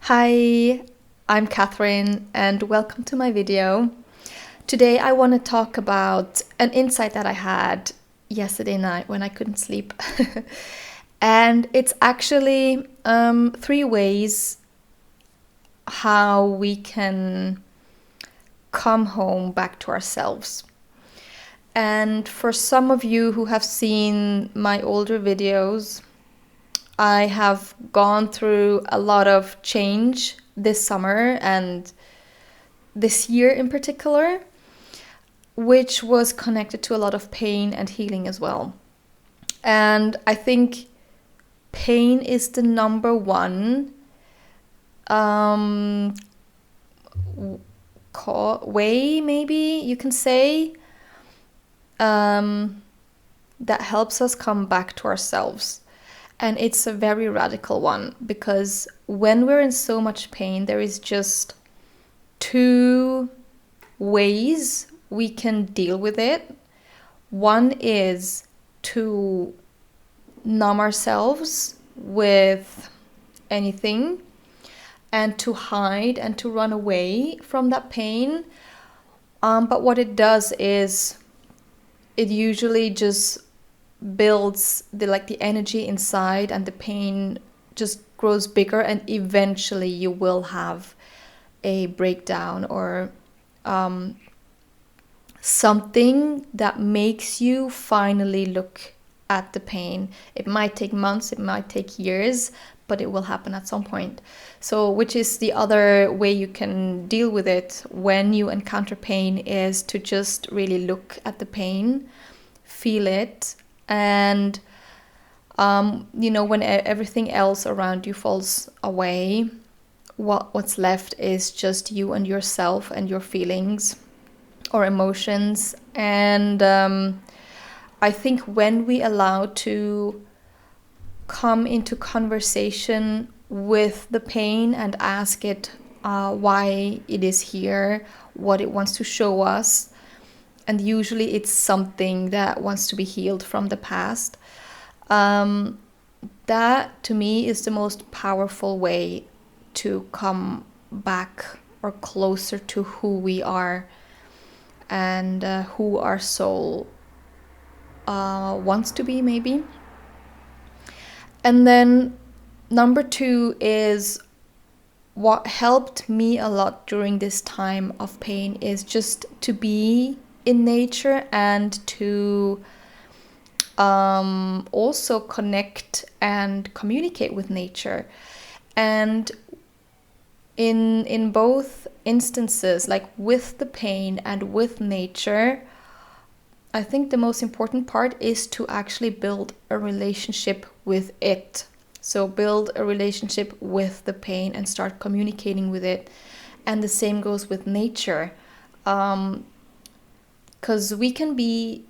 Hi, I'm Catherine and welcome to my video. Today I want to talk about an insight that I had yesterday night when I couldn't sleep. And it's actually three ways how we can come home back to ourselves. And for some of you who have seen my older videos, I have gone through a lot of change this summer and this year in particular, which was connected to a lot of pain and healing as well. And I think pain is the number one way, maybe you can say, that helps us come back to ourselves. And it's a very radical one because when we're in so much pain, there is just two ways we can deal with it. One is to numb ourselves with anything and to hide and to run away from that pain. But what it does is it usually just builds the energy inside, and the pain just grows bigger, and eventually you will have a breakdown or something that makes you finally look at the pain. It might take months, it might take years, but it will happen at some point. So, which is the other way you can deal with it when you encounter pain, is to just really look at the pain, feel it, and when everything else around you falls away, what's left is just you and yourself and your feelings or emotions. And I think when we allow to come into conversation with the pain and ask it why it is here, what it wants to show us, and usually it's something that wants to be healed from the past, that to me is the most powerful way to come back or closer to who we are and who our soul wants to be, maybe. And then number two is what helped me a lot during this time of pain is just to be in nature and to also connect and communicate with nature. And in both instances, like with the pain and with nature, I think the most important part is to actually build a relationship with it. So build a relationship with the pain and start communicating with it. And the same goes with nature. Because we can be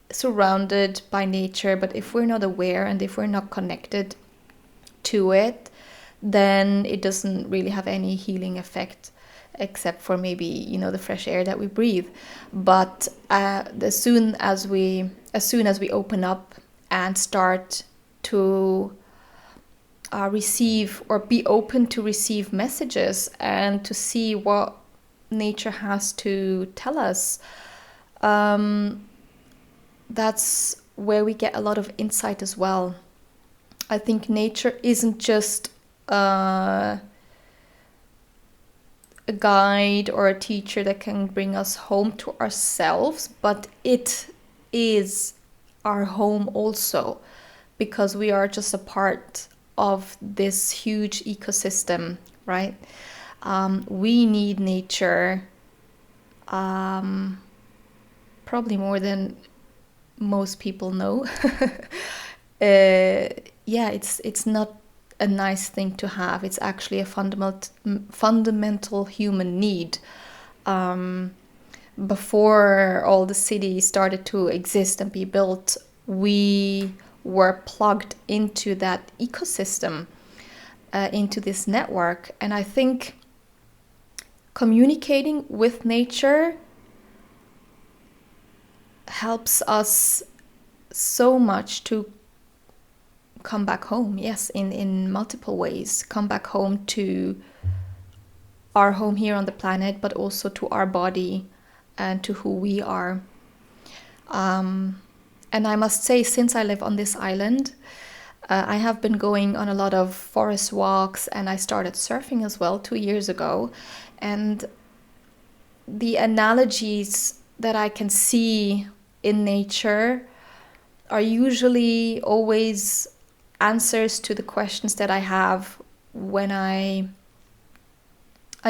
surrounded by nature, but if we're not aware and if we're not connected to it, then it doesn't really have any healing effect, except for maybe the fresh air that we breathe. But as soon as we open up and start to receive or be open to receive messages and to see what nature has to tell us, that's where we get a lot of insight as well. I think nature isn't just a guide or a teacher that can bring us home to ourselves, but it is our home also, because we are just a part of this huge ecosystem, right? We need nature probably more than most people know. It's not a nice thing to have. It's actually a fundamental human need. Before all the cities started to exist and be built, we were plugged into that ecosystem, into this network. And I think communicating with nature helps us so much to come back home. Yes, in multiple ways. Come back home to our home here on the planet, but also to our body and to who we are. And I must say, since I live on this island, I have been going on a lot of forest walks, and I started surfing as well 2 years ago. And the analogies that I can see in nature are usually always answers to the questions that I have when I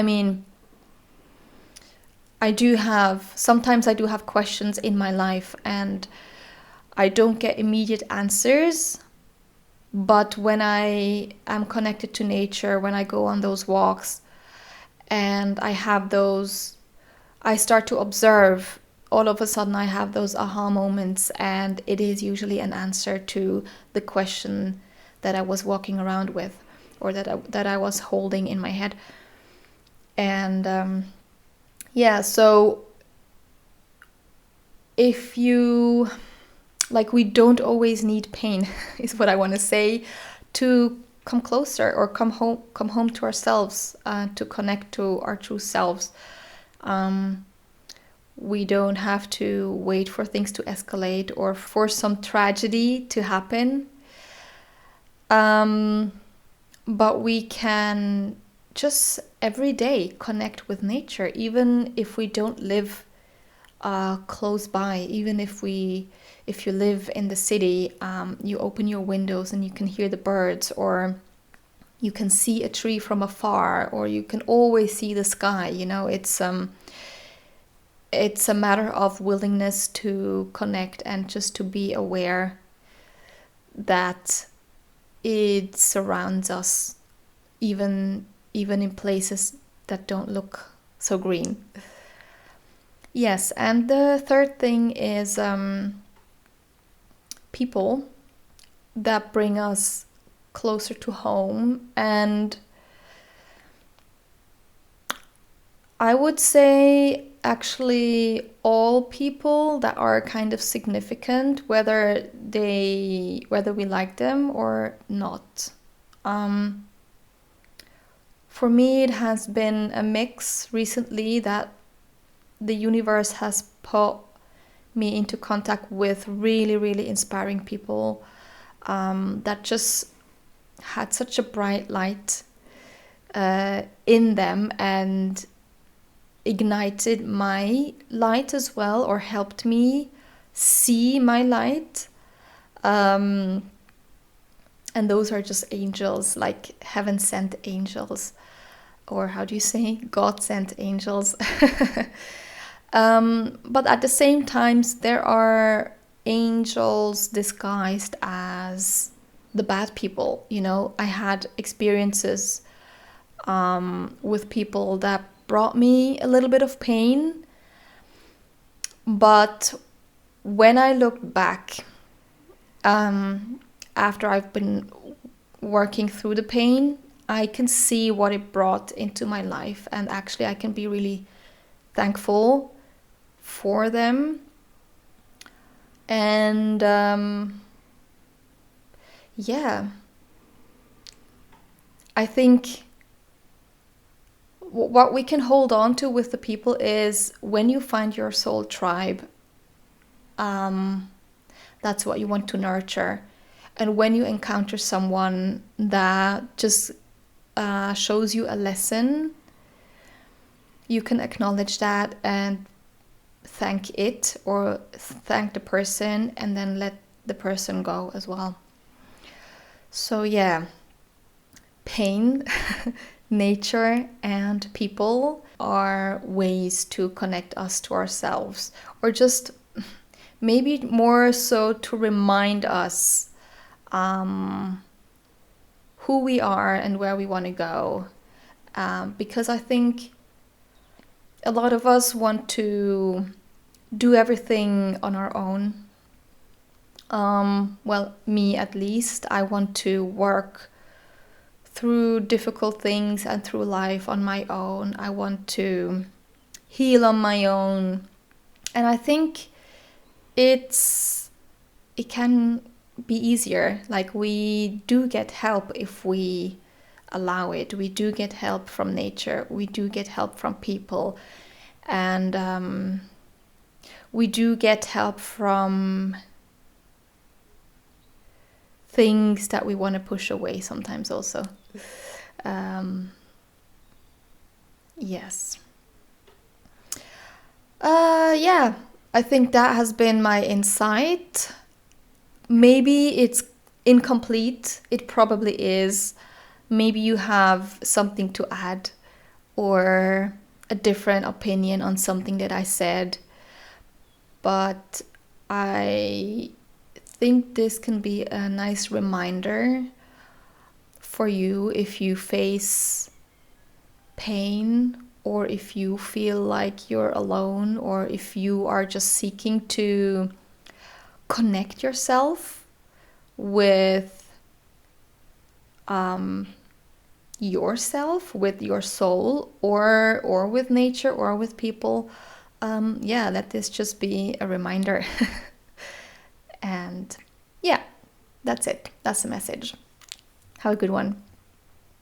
mean, sometimes I do have questions in my life and I don't get immediate answers. But when I am connected to nature, when I go on those walks and I start to observe, all of a sudden I have those aha moments, and it is usually an answer to the question that I was walking around with, or that I was holding in my head. And so if you, we don't always need pain is what I want to say to come closer or come home to ourselves, to connect to our true selves. We don't have to wait for things to escalate or for some tragedy to happen. But we can just every day connect with nature, even if we don't live close by. Even if you live in the city, you open your windows and you can hear the birds, or you can see a tree from afar, or you can always see the sky. It's a matter of willingness to connect and just to be aware that it surrounds us, even in places that don't look so green. Yes, and the third thing is people that bring us closer to home. And I would say actually all people that are kind of significant, whether we like them or not. For me, it has been a mix recently that the universe has put me into contact with really, really inspiring people that just had such a bright light in them and ignited my light as well, or helped me see my light. And those are just angels, like heaven-sent angels, or how do you say, God-sent angels. But at the same time, there are angels disguised as the bad people. I had experiences with people that brought me a little bit of pain. But when I looked back, after I've been working through the pain, I can see what it brought into my life. And actually, I can be really thankful for them. And I think what we can hold on to with the people is when you find your soul tribe, that's what you want to nurture. And when you encounter someone that just shows you a lesson, you can acknowledge that and thank it, or thank the person, and then let the person go as well. So pain, nature, and people are ways to connect us to ourselves, or just maybe more so to remind us who we are and where we want to go. Because I think a lot of us want to do everything on our own. Well, me at least, I want to work through difficult things and through life on my own. I want to heal on my own. And I think it can be easier. Like, we do get help if we allow it. We do get help from nature, we do get help from people, and we do get help from things that we want to push away sometimes also. Yes. Yeah, I think that has been my insight. Maybe it's incomplete, it probably is. Maybe you have something to add or a different opinion on something that I said, but I think this can be a nice reminder for you if you face pain, or if you feel like you're alone, or if you are just seeking to connect yourself with yourself, with your soul, or with nature, or with people. Yeah, let this just be a reminder. And yeah, that's it. That's the message. Have a good one.